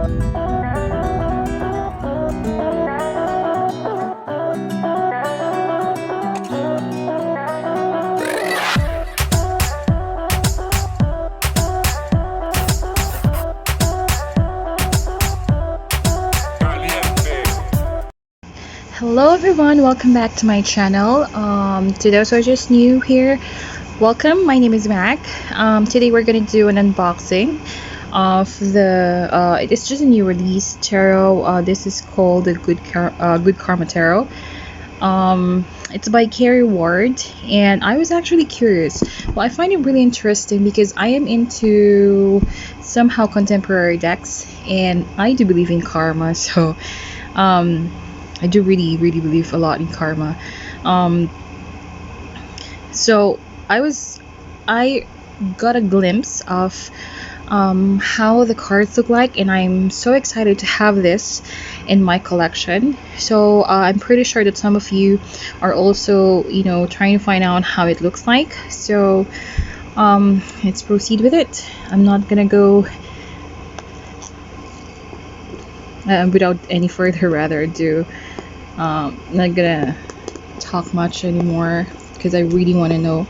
Hello everyone, welcome back to my channel. To those who are just new here, welcome. My name is Mac. Today we're gonna do an unboxing of the it's just a new release tarot. This is called the Good Karma Tarot. It's by Kerry Ward, and I was actually curious. Well, I find it really interesting because I am into somehow contemporary decks, and I do believe in karma. So I do really believe a lot in karma. So I got a glimpse of how the cards look like, and I'm so excited to have this in my collection. So I'm pretty sure that some of you are also, trying to find out how it looks like. So let's proceed with it. I'm not gonna go without any further rather ado. Not gonna talk much anymore because I really want to know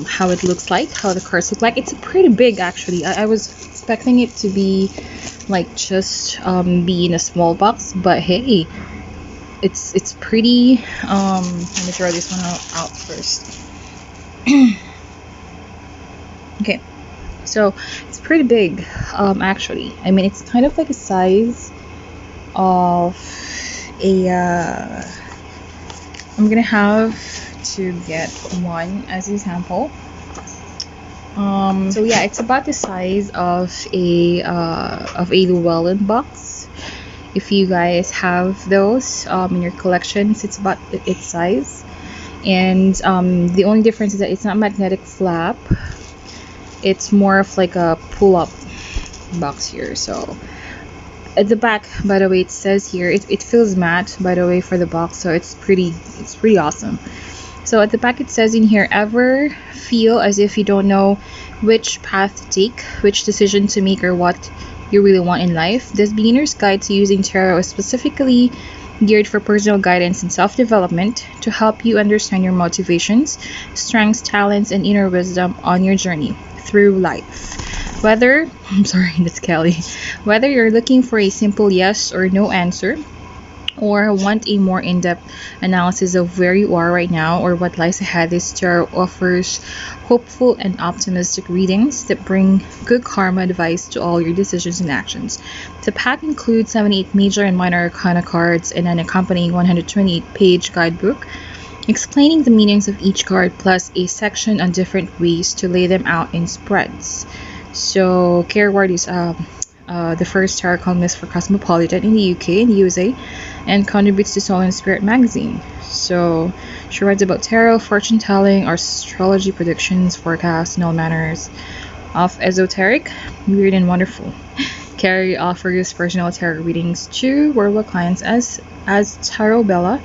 how it looks like, how the cards look like. It's pretty big actually. I was expecting it to be like just be in a small box, but hey, it's pretty. Let me throw this one out first. Okay, so it's pretty big actually. I mean, it's kind of like a size of a I'm gonna have to get one as a sample. So yeah, it's about the size of a Llewellyn box. If you guys have those in your collections, it's about its size. And the only difference is that it's not magnetic flap. It's more of like a pull-up box here. So at the back, by the way, it says here it feels matte, by the way, for the box, so it's pretty awesome. So at the back it says in here, ever feel as if you don't know which path to take, which decision to make, or what you really want in life? This beginner's guide to using tarot is specifically geared for personal guidance and self-development to help you understand your motivations, strengths, talents, and inner wisdom on your journey through life. Whether you're looking for a simple yes or no answer, or want a more in-depth analysis of where you are right now or what lies ahead, this tarot offers hopeful and optimistic readings that bring good karma advice to all your decisions and actions. The pack includes 78 major and minor arcana cards and an accompanying 128-page guidebook explaining the meanings of each card, plus a section on different ways to lay them out in spreads. So Kerry Ward is the first tarot columnist for Cosmopolitan in the UK and the USA, and contributes to Soul and Spirit magazine. So she writes about tarot, fortune telling, astrology predictions, forecasts, and all manners of esoteric, weird, and wonderful. Kerry offers personal tarot readings to worldwide clients as Tarot Bella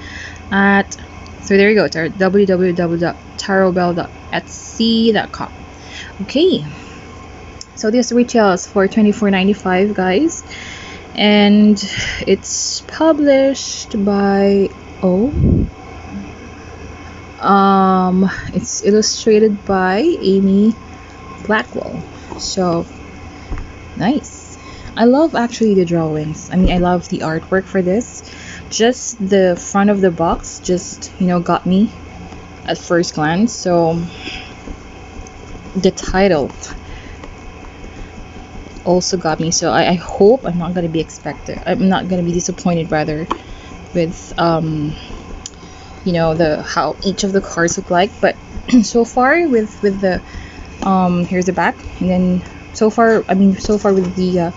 at, so there you go, www.tarotbella.etsy.com. Okay. So this retails for $24.95, guys, and it's published by it's illustrated by Amy Blackwell. So nice. I love actually the drawings. I mean, I love the artwork for this. Just the front of the box just got me at first glance. So the title also got me, so I hope I'm not gonna be disappointed rather with how each of the cards look like. But so far with the here's the back, and then so far with the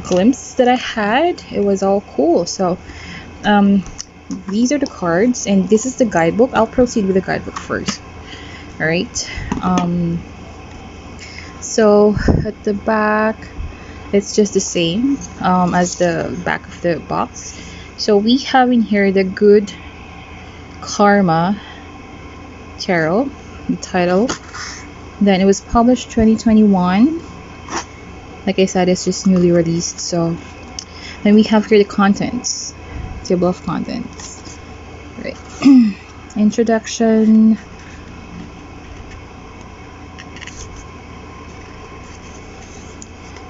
glimpse that I had, it was all cool. So these are the cards, and this is the guidebook. I'll proceed with the guidebook first. All right. So at the back, it's just the same as the back of the box. So we have in here the Good Karma Tarot, the title. Then it was published 2021, Like I said, it's just newly released. So then we have here the contents, table of contents, right? Introduction.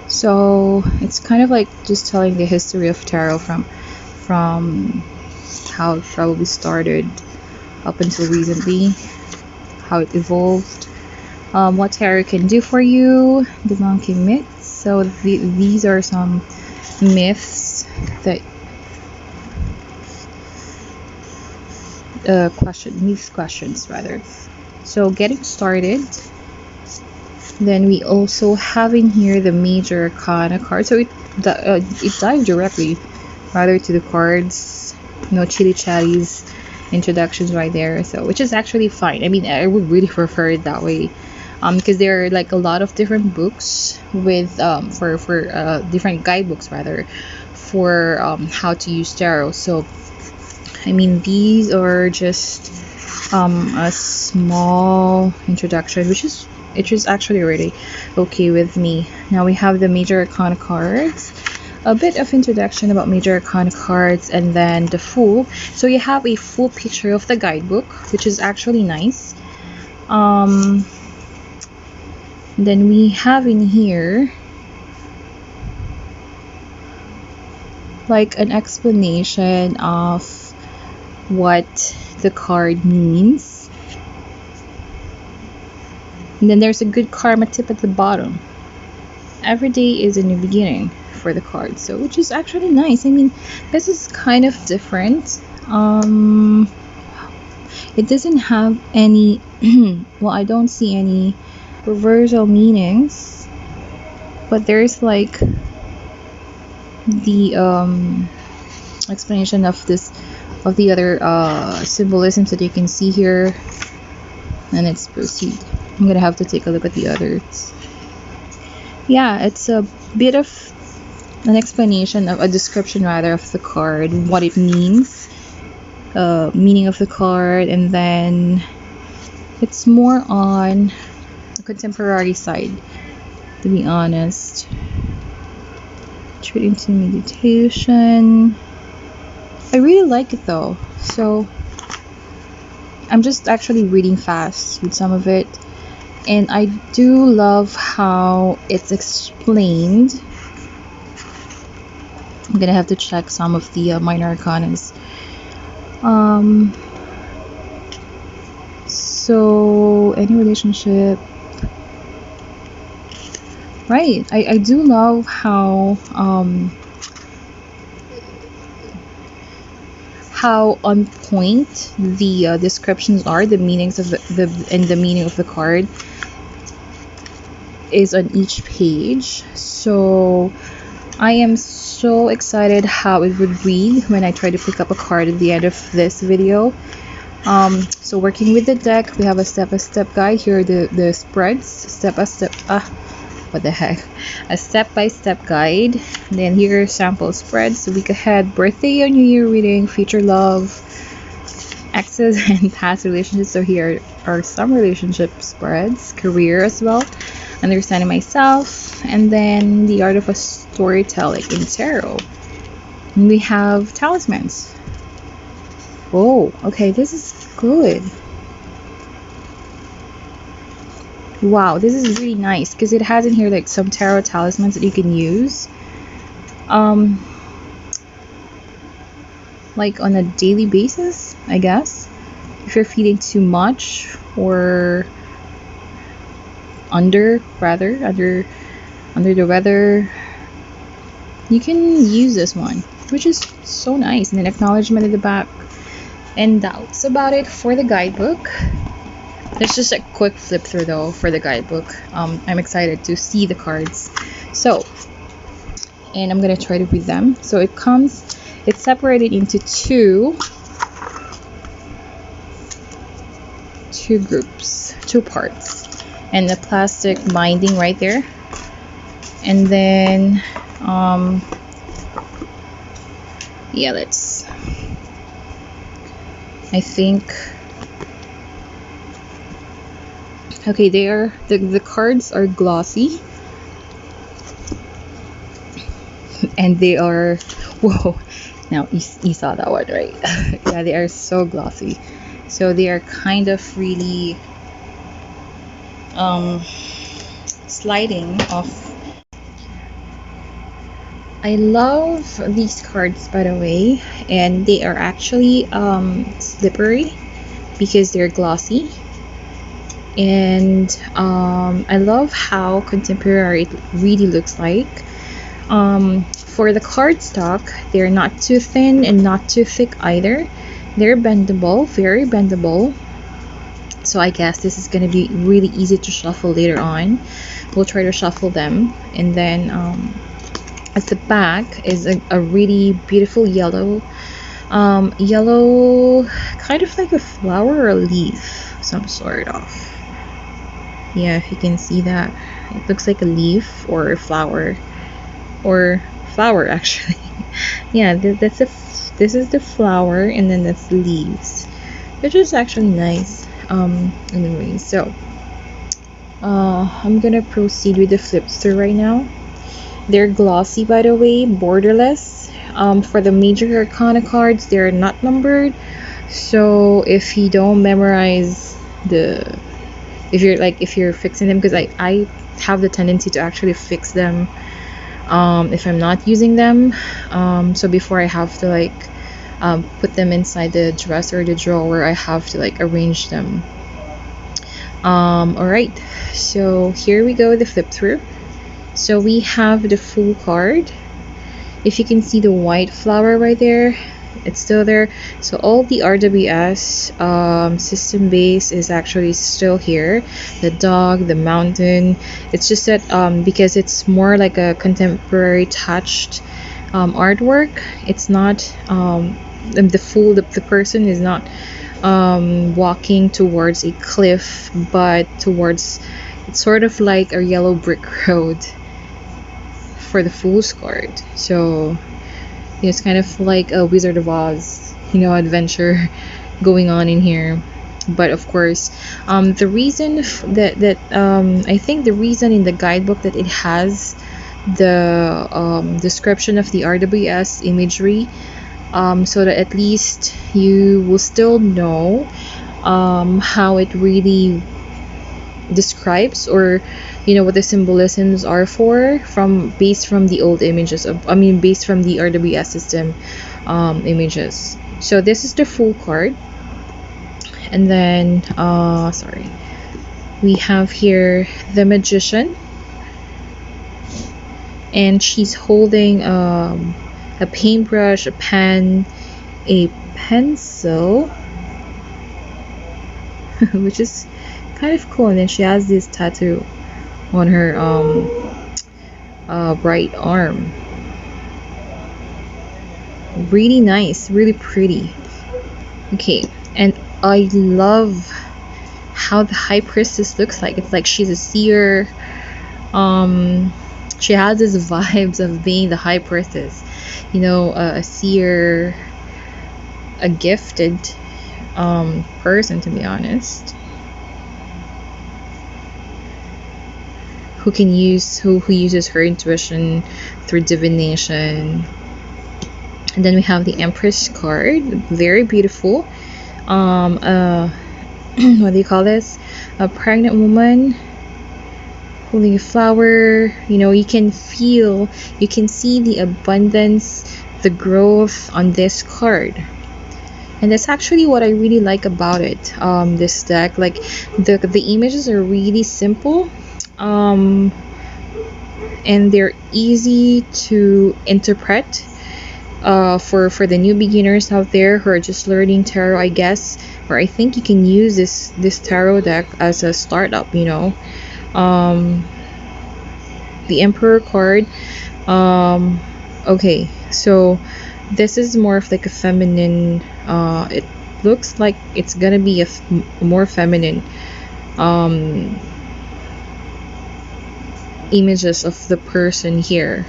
So it's kind of like just telling the history of tarot from how it probably started up until recently, how it evolved, what tarot can do for you, the monkey myths. So these are some myths that questions rather. So getting started, then we also have in here the major arcana card. So it dives directly rather to the cards, no chili chatties introductions right there, so which is actually fine. I mean, I would really prefer it that way, because there are like a lot of different books with for different guidebooks rather for how to use tarot. So I mean, these are just a small introduction, which is actually already okay with me. Now we have the major arcana cards, a bit of introduction about major arcana cards, and then the full. So you have a full picture of the guidebook, which is actually nice. Then we have in here like an explanation of what the card means, and then there's a good karma tip at the bottom. Every day is a new beginning for the card, so which is actually nice. I mean, this is kind of different. It doesn't have any well, I don't see any reversal meanings, but there's like the explanation of the other symbolisms that you can see here. And let's proceed. I'm gonna have to take a look at the others. Yeah, it's a bit of an explanation of a description rather of the card, what it means, meaning of the card, and then it's more on the contemporary side, to be honest. Treat into meditation. I really like it though, so I'm just actually reading fast with some of it, and I do love how it's explained. I'm gonna have to check some of the minor arcanas. So any relationship, right? I do love how on point the descriptions are, the meanings of the meaning of the card is on each page. So I am so excited how it would read when I try to pick up a card at the end of this video. So working with the deck, we have a step-by-step guide. Here are the spreads, step-by-step, what the heck, a step-by-step guide. And then here are sample spreads, the week ahead, birthday or new year reading, future love, exes and past relationships. So here are some relationship spreads, career as well, understanding myself, and then the art of a storytelling in tarot. And we have talismans. Oh, okay, this is good. Wow, this is really nice because it has in here like some tarot talismans that you can use like on a daily basis, I guess, if you're feeling too much or under the weather, you can use this one, which is so nice. And then acknowledgement at the back and doubts about it for the guidebook. It's just a quick flip through though for the guidebook. I'm excited to see the cards. So, and I'm gonna try to read them. So it's separated into two groups, two parts, and the plastic binding right there. And then yeah, I think, okay, the cards are glossy, And they are, whoa, now you saw that one, right? Yeah, they are so glossy. So they are kind of really um, sliding off. I love these cards, by the way, and they are actually slippery because they're glossy. And I love how contemporary it really looks like. For the cardstock, they're not too thin and not too thick either. They're bendable, very bendable. So I guess this is going to be really easy to shuffle later on. We'll try to shuffle them. And then at the back is a really beautiful yellow, yellow, kind of like a flower or a leaf, some sort of. Yeah, if you can see that, it looks like a leaf or a flower, or flower actually. Yeah, this is the flower, and then that's the leaves, which is actually nice. Anyway, so I'm gonna proceed with the flip through right now. They're glossy, by the way, borderless. For the major arcana cards, they're not numbered, so if you don't memorize the, if you're fixing them, because I have the tendency to actually fix them if I'm not using them, so before I have to put them inside the dresser or the drawer, I have to arrange them. All right, so here we go, the flip through. So we have the full card. If you can see the white flower right there, it's still there. So all the RWS system base is actually still here. The dog, the mountain. It's just that because it's more like a contemporary touched artwork, it's not the person is not walking towards a cliff, but towards, it's sort of like a yellow brick road for the Fool's card. So it's kind of like a Wizard of Oz, adventure going on in here. But of course, the reason that I think the reason in the guidebook that it has the description of the RWS imagery, so that at least you will still know how it really describes, or what the symbolisms are based from the old images based from the RWS system images. So this is the full card, and then sorry, we have here the magician, and she's holding a paintbrush, a pen, a pencil, which is kind of cool. And then she has this tattoo on her right arm. Really nice, really pretty. Okay, and I love how the high priestess looks like. It's like she's a seer. She has this vibes of being the high priestess, a seer, a gifted person, to be honest, who uses her intuition through divination. And then we have the Empress card, very beautiful. What do you call this? A pregnant woman holding a flower. You can see the abundance, the growth on this card. And that's actually what I really like about it. This deck, the images are really simple, and they're easy to interpret for the new beginners out there who are just learning tarot, I guess. Or I think you can use this tarot deck as a startup. The Emperor card. Okay, so this is more of like a feminine, it looks like it's gonna be a more feminine images of the person here.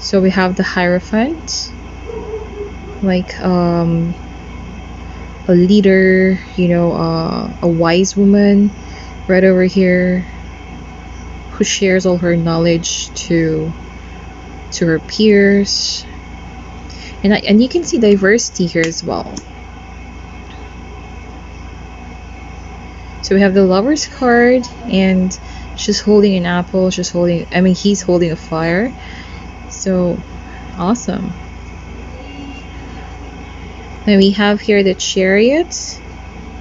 So we have the Hierophant, like a leader, a wise woman right over here, who shares all her knowledge to her peers. And you can see diversity here as well. So we have the Lovers card, and she's holding an apple. He's holding a fire. So awesome. Then we have here the Chariot,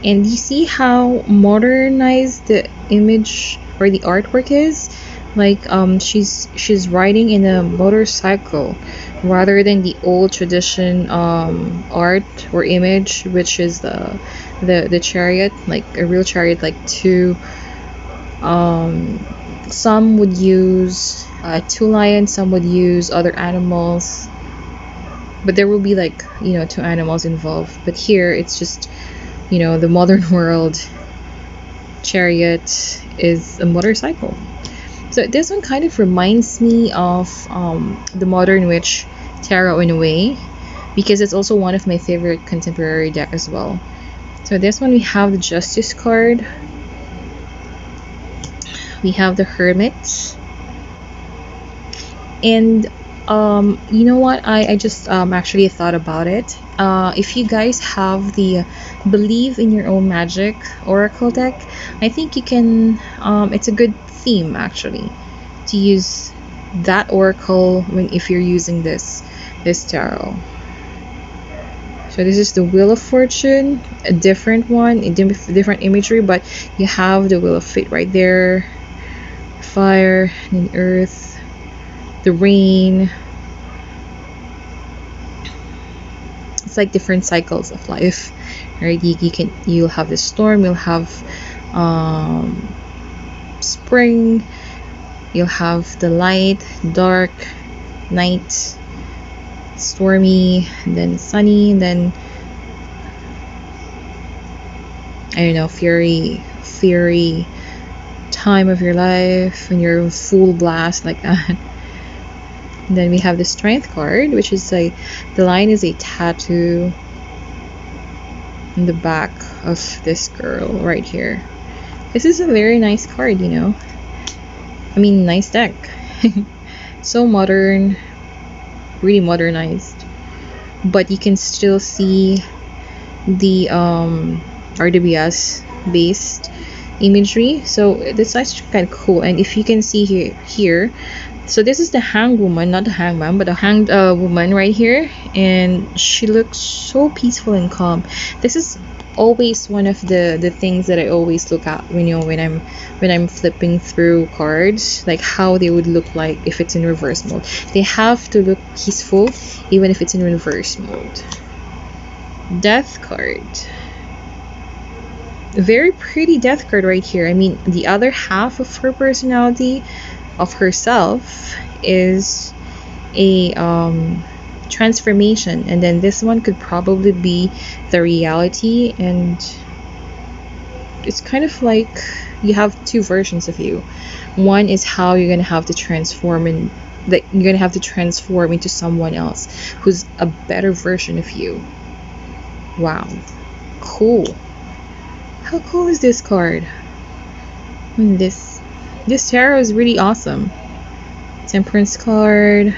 and you see how modernized the image or the artwork is. Like she's riding in a motorcycle rather than the old tradition art or image, which is the chariot, like a real chariot, like two some would use two lions, some would use other animals, but there will be like, you know, two animals involved. But here it's just, you know, the modern world chariot is a motorcycle. So this one kind of reminds me of the Modern Witch Tarot in a way, because it's also one of my favorite contemporary deck as well. So this one we have the Justice card, we have the Hermit, and you know what, I just actually thought about it. If you guys have the Believe in Your Own Magic Oracle deck, I think you can, it's a good theme actually to use that oracle if you're using this tarot. So this is the Wheel of Fortune, a different one, a different imagery, but you have the Wheel of Fate right there, fire and earth, the rain. It's like different cycles of life, right? You'll have the storm, you'll have spring, you'll have the light, dark, night, stormy, and then sunny, and then I don't know, fury time of your life when you're full blast like that. And then we have the Strength card, which is like the lion is a tattoo in the back of this girl right here. This is a very nice card, you know. I mean, nice deck. So modern, really modernized, but you can still see the RWS based imagery, so this is actually kind of cool. And if you can see here, so this is the hanged woman, not the hangman, but the hanged woman right here, and she looks so peaceful and calm. This is always one of the things that I always look at when I'm flipping through cards, like how they would look like if it's in reverse mode. They have to look peaceful even if it's in reverse mode. Death card, a very pretty death card right here. I mean, the other half of her personality, of herself, is a transformation, and then this one could probably be the reality. And it's kind of like you have two versions of you. One is how you're gonna have to transform, and that you're gonna have to transform into someone else who's a better version of you. Wow, cool. How cool is this card? I mean, this tarot is really awesome. Temperance card,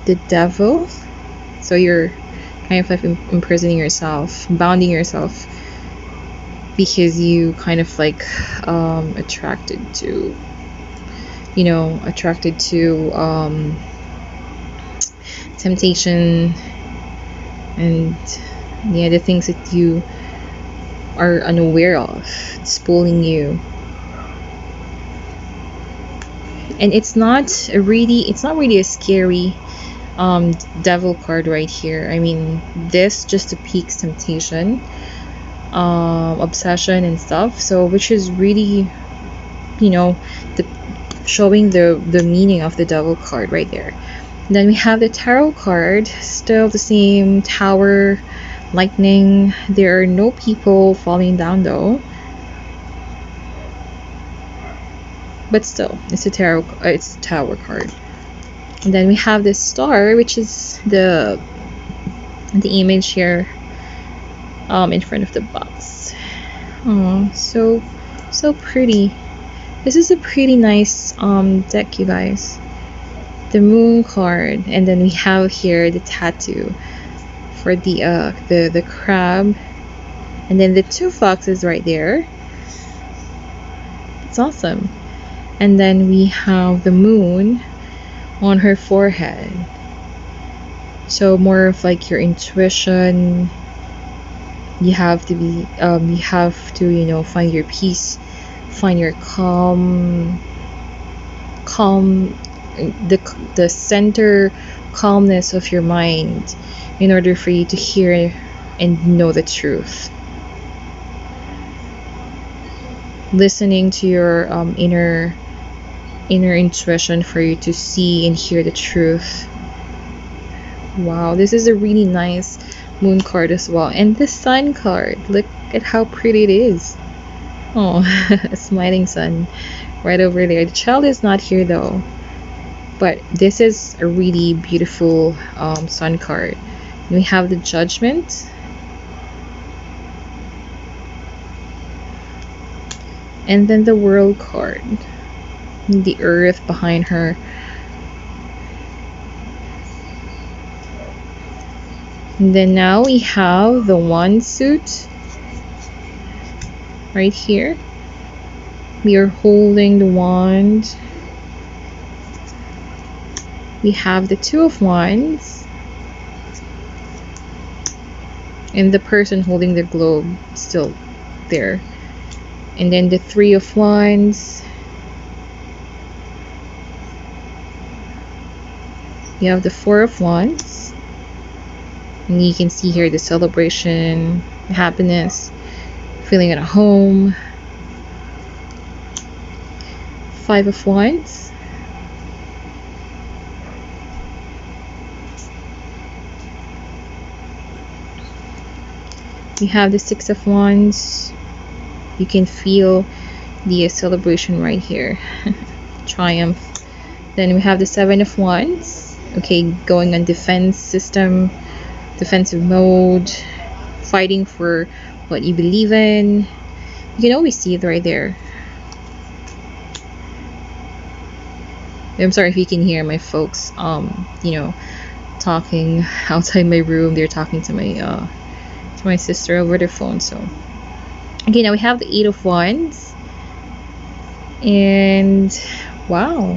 the Devil. So you're kind of like imprisoning yourself, bounding yourself, because you kind of like attracted to temptation, and yeah, the things that you are unaware of. It's pulling you. And it's not really a scary devil card right here. I mean, this just depicts temptation, obsession and stuff, so which is really, showing the meaning of the devil card right there. Then we have the tarot card, still the same, tower, lightning. There are no people falling down though, but still, it's a tower card. And then we have this star, which is the image here in front of the box. Oh, so pretty. This is a pretty nice deck, you guys. The moon card, and then we have here the tattoo for the crab, and then the two foxes right there. It's awesome. And then we have the moon on her forehead. So more of like your intuition. You have to be you have to, you know, find your peace, find your calm, the center calmness of your mind in order for you to hear and know the truth. Listening to your inner intuition for you to see and hear the truth. Wow, this is a really nice moon card as well. And the sun card, look at how pretty it is. Oh, a smiling sun right over there. The child is not here though, but this is a really beautiful sun card. We have the judgment, and then the world card, the earth behind her. And then now we have the wand suit right here. We are holding the wand. We have the two of wands, and the person holding the globe still there. And then the three of wands. You have the four of wands, and you can see here the celebration, the happiness, feeling at home. Five of wands. You have the six of wands. You can feel the celebration right here. Triumph. Then we have the seven of wands. Okay, going on defense system, defensive mode, fighting for what you believe in. You can always see it right there. I'm sorry if you can hear my folks you know, talking outside my room. They're talking to my sister over the phone. So okay, now we have the eight of wands, and wow,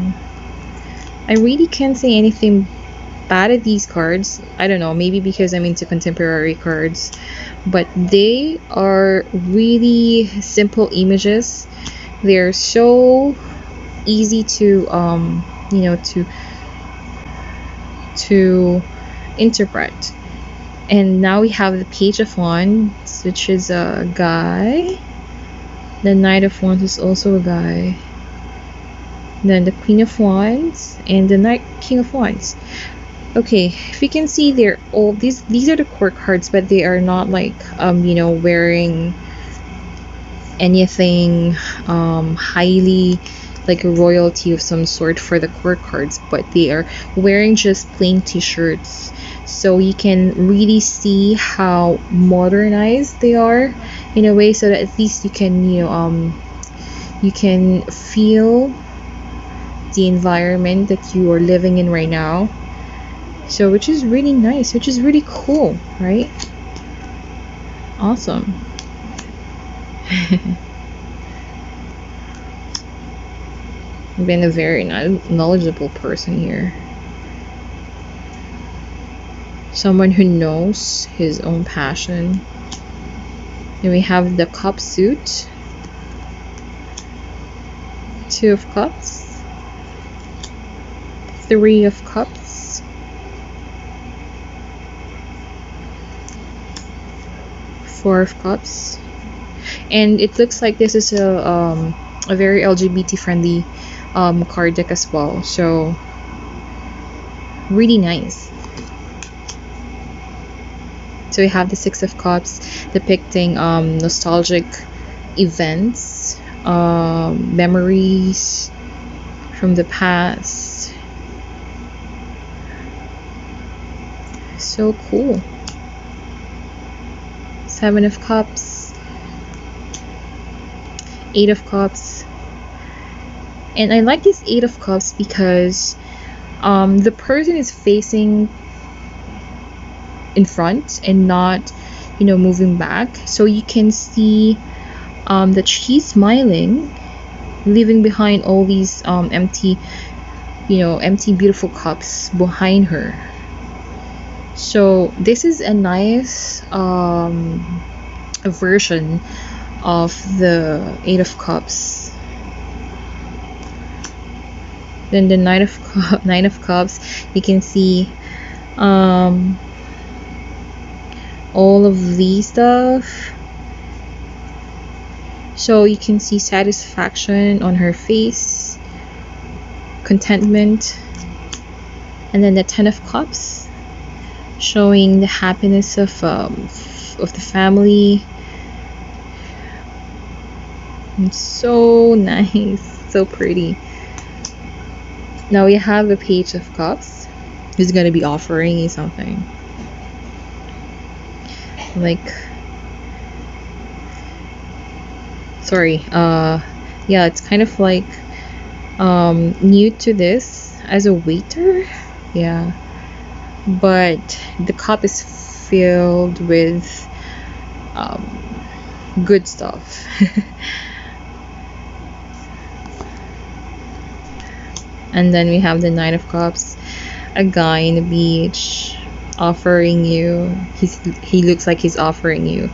I really can't say anything bad at these cards. I don't know, maybe because I'm into contemporary cards, but they are really simple images. They're so easy to you know, to interpret. And now we have the page of wands, which is a guy. The knight of wands is also a guy. Then the queen of wands and the king of wands. Okay, if you can see, they're all these are the court cards, but they are not like you know, wearing anything highly like a royalty of some sort for the court cards, but they are wearing just plain t-shirts. So you can really see how modernized they are in a way, so that at least you can, you know, you can feel the environment that you are living in right now. So which is really nice, which is really cool, right? Awesome. I've been a very knowledgeable person here. Someone who knows his own passion. Then we have the cup suit. Two of cups. Three of cups. Four of cups. And it looks like this is a very LGBT friendly card deck as well. So really nice. So we have the six of cups depicting nostalgic events, memories from the past. So cool. Seven of cups, eight of cups, And I like this Eight of Cups because the person is facing in front and not, moving back. So you can see that she's smiling, leaving behind all these empty, empty beautiful cups behind her. So this is a nice version of the Eight of Cups. Then the Nine of Cups, you can see all of these stuff. So you can see satisfaction on her face, contentment, and then the Ten of Cups, showing the happiness of the family. It's so nice, so pretty. Now we have the Page of Cups, who's gonna be offering you something. Yeah, it's kind of like new to this as a waiter. Yeah, but the cup is filled with good stuff. And then we have the Nine of Cups, a guy in the beach offering you, he looks like he's offering you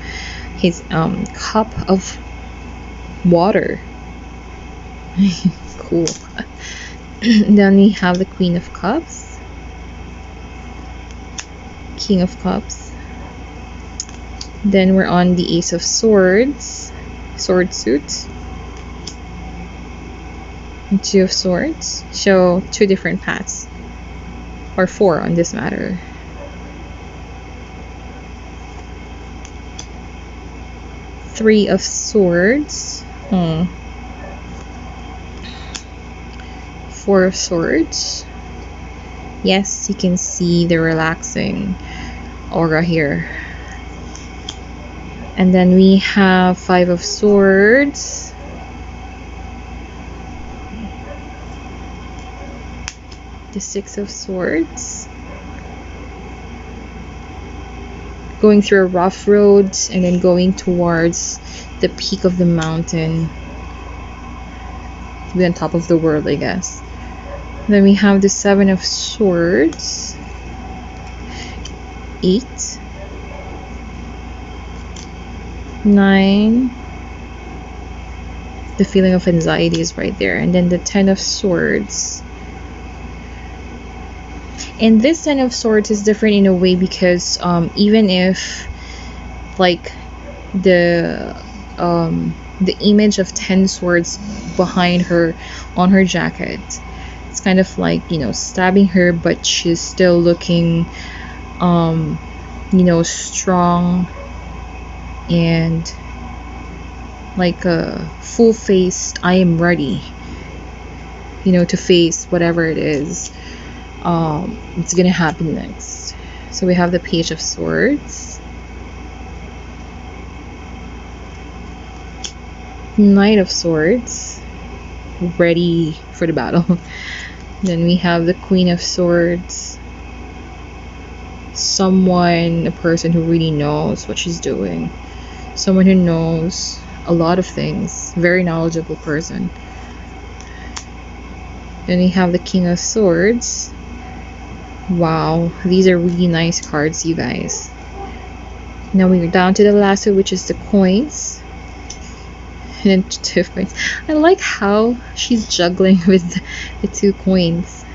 his cup of water. Cool. Then we have the Queen of Cups, King of Cups. Then we're on the Ace of Swords, sword suit, and Two of Swords. So two different paths, or four on this matter. Three of Swords. Four of Swords. Yes, you can see the relaxing aura here. And then we have Five of Swords. The Six of Swords. Going through a rough road and then going towards the peak of the mountain, to be on top of the world, I guess. Then we have the Seven of Swords, 8, 9. The feeling of anxiety is right there. And then the Ten of Swords. And this Ten of Swords is different in a way because even if like the image of 10 swords behind her on her jacket, it's kind of like, stabbing her, but she's still looking strong and like a full-faced, I am ready, to face whatever it is it's gonna happen next. So we have the Page of Swords, Knight of Swords, ready for the battle. Then we have the Queen of Swords, a person who really knows what she's doing, someone who knows a lot of things, very knowledgeable person. Then we have the King of Swords. Wow, these are really nice cards, you guys. Now we're down to the last one, which is the coins. And then Two of Coins. I like how she's juggling with the 2 coins.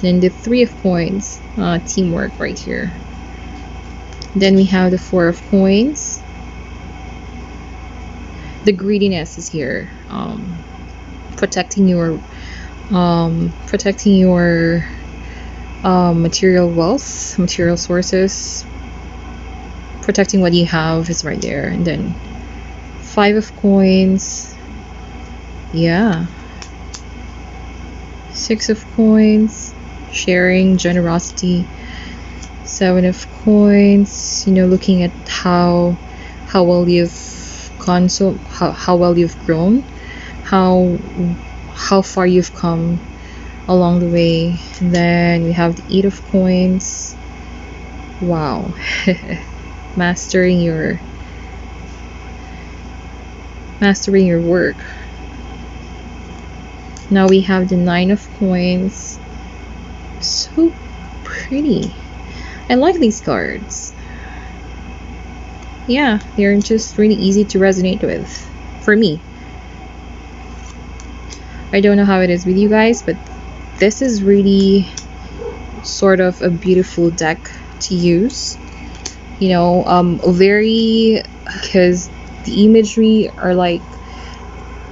Then the Three of Coins. Teamwork right here. Then we have the Four of Coins. The greediness is here. Protecting your material wealth, material sources, protecting what you have is right there. And then Five of Coins, yeah, Six of Coins, sharing, generosity. Seven of Coins, looking at how well you've gone, so how well you've grown, how how far you've come along the way. And then we have the Eight of Coins. Wow. mastering your work. Now we have the Nine of Coins. So pretty. I like these cards. Yeah, they're just really easy to resonate with for me. I don't know how it is with you guys, but this is really sort of a beautiful deck to use. You know, very, because the imagery are like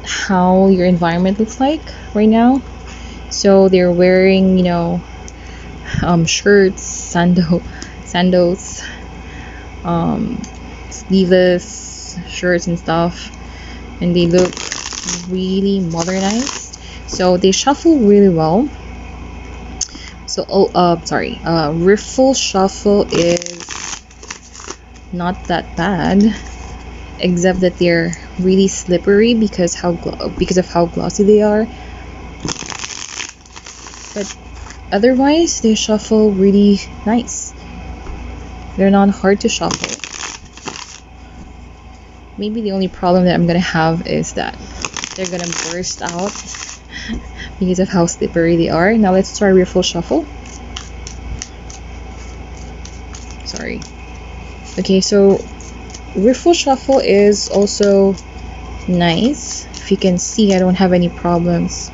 how your environment looks like right now. So they're wearing, you know, shirts, sandals, sleeveless shirts and stuff, and they look really modernized. So they shuffle really well. So riffle shuffle is not that bad, except that they're really slippery because of how glossy they are. But otherwise, they shuffle really nice. They're not hard to shuffle. Maybe the only problem that I'm gonna have is that they're gonna burst out because of how slippery they are. Now let's try riffle shuffle. Sorry. Okay, so riffle shuffle is also nice. If you can see, I don't have any problems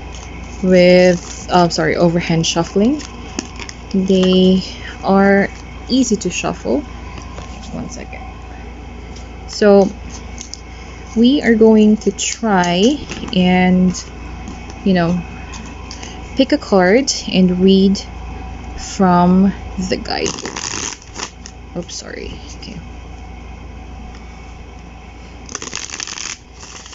with overhand shuffling. They are easy to shuffle. 1 second. So we are going to try and, you know, pick a card and read from the guidebook. Oops, sorry. Okay.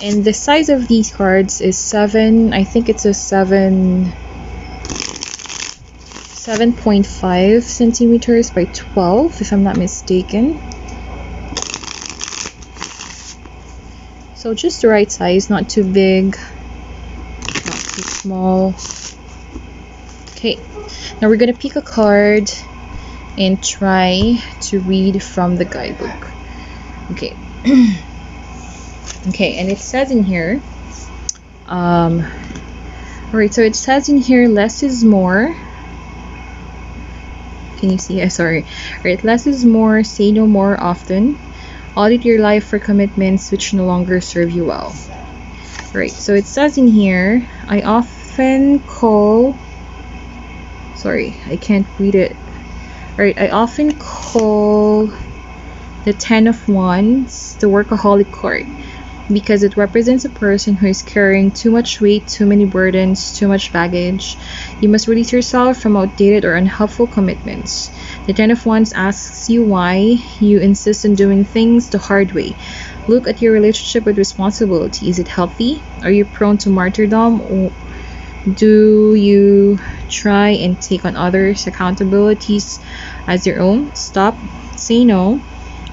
And the size of these cards is 7. I think it's a 7.5 centimeters by 12, if I'm not mistaken. So just the right size, not too big, not too small. Okay, now we're gonna pick a card and try to read from the guidebook. Okay. Okay, and it says in here, alright, so it says in here, less is more. Can you see? Sorry. Alright, less is more, say no more often. Audit your life for commitments which no longer serve you well. Right, so it says in here, I often call, sorry, I can't read it. Alright, I often call the Ten of Wands the workaholic card because it represents a person who is carrying too much weight, too many burdens, too much baggage. You must release yourself from outdated or unhelpful commitments. The Ten of Wands asks you why you insist on doing things the hard way. Look at your relationship with responsibility. Is it healthy? Are you prone to martyrdom? Or do you try and take on others' accountabilities as your own? Stop. Say no.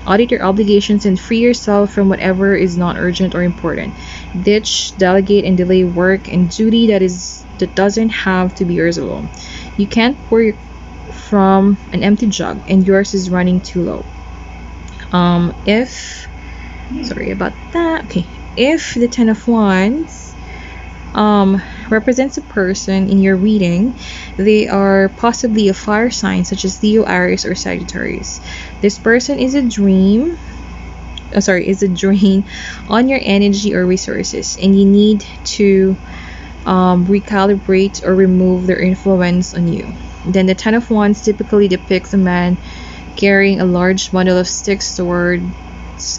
Audit your obligations and free yourself from whatever is not urgent or important. Ditch, delegate, and delay work and duty that doesn't have to be yours alone. You can't pour from an empty jug, and yours is running too low. Sorry about that. Okay, if the Ten of Wands represents a person in your reading, they are possibly a fire sign such as Leo, Aries, or Sagittarius. This person is a drain on your energy or resources, and you need to recalibrate or remove their influence on you. Then the Ten of Wands typically depicts a man carrying a large bundle of sticks towards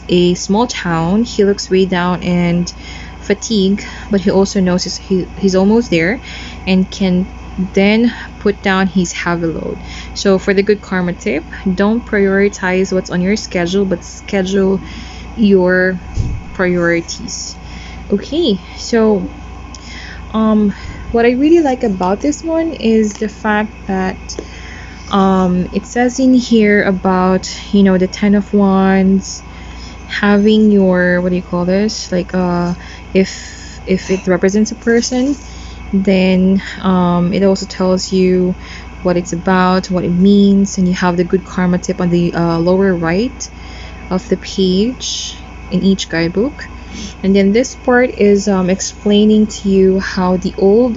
a small town. He looks way down and fatigued, but he also knows he's almost there and can then put down his heavy load. So for the good karma tip, don't prioritize what's on your schedule, but schedule your priorities. Okay, so what I really like about this one is the fact that it says in here about, you know, the Ten of Wands having your, what do you call this, like if it represents a person, Then it also tells you what it's about, what it means, and you have the good karma tip on the lower right of the page in each guidebook. And then this part is explaining to you how the old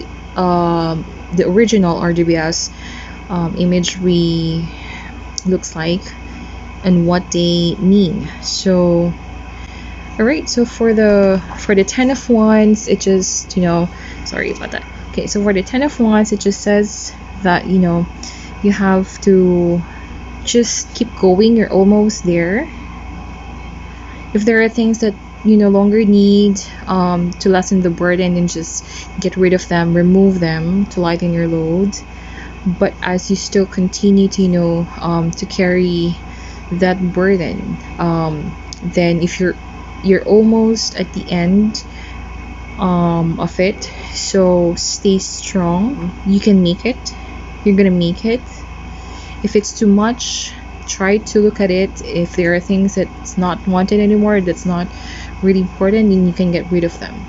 the original RGBS imagery looks like and what they mean. So alright, so for the 10 of wands, it just, sorry about that. Okay, so for the 10 of wands, it just says that, you have to just keep going. You're almost there. If there are things that you no longer need to lessen the burden, then just get rid of them, remove them to lighten your load. But as you still continue to to carry that burden, then if you're almost at the end of it, so stay strong. You can make it. You're gonna make it. If it's too much, try to look at it. If there are things that's not wanted anymore, that's not really important, then you can get rid of them.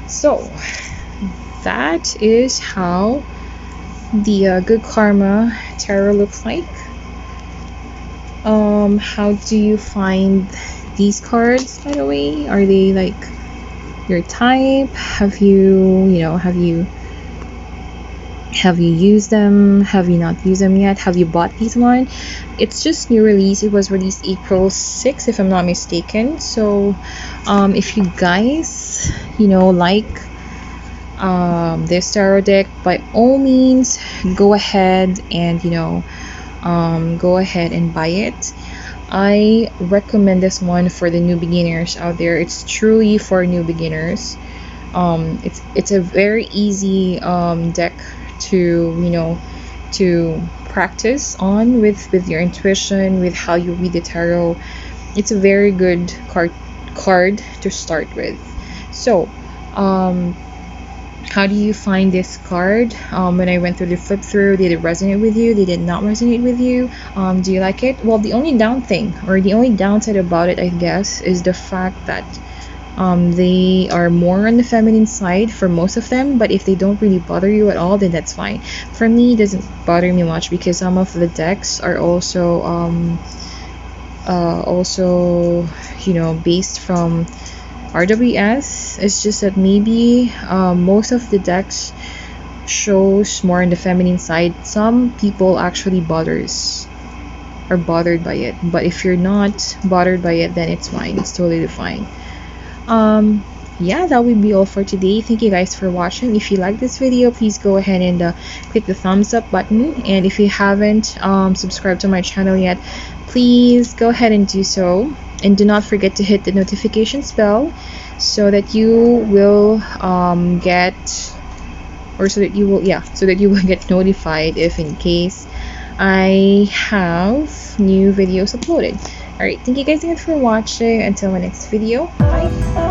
So that is how the good karma tarot looks like. How do you find these cards, by the way? Are they like your type? Have you used them? Have you not used them yet? Have you bought these one? It's just new release. It was released April 6th, if I'm not mistaken. So if you guys like this tarot deck, by all means go ahead and go ahead and buy it. I recommend this one for the new beginners out there. It's truly for new beginners. It's a very easy deck to practice on with your intuition, with how you read the tarot. It's a very good card to start with. So how do you find this card? When I went through the flip through, did it resonate with you? Did it not resonate with you? Do you like it? Well, the only downside about it, I guess, is the fact that they are more on the feminine side for most of them. But if they don't really bother you at all, then that's fine. For me, it doesn't bother me much because some of the decks are also based from RWS. It's just that maybe most of the decks shows more on the feminine side. Some people actually are bothered by it, but if you're not bothered by it, then it's fine. It's totally fine. Yeah, that would be all for today. Thank you guys for watching. If you like this video, please go ahead and click the thumbs up button, and if you haven't subscribed to my channel yet, please go ahead and do so. And do not forget to hit the notifications bell so that you will get notified if in case I have new videos uploaded. Alright, thank you guys again for watching. Until my next video, bye.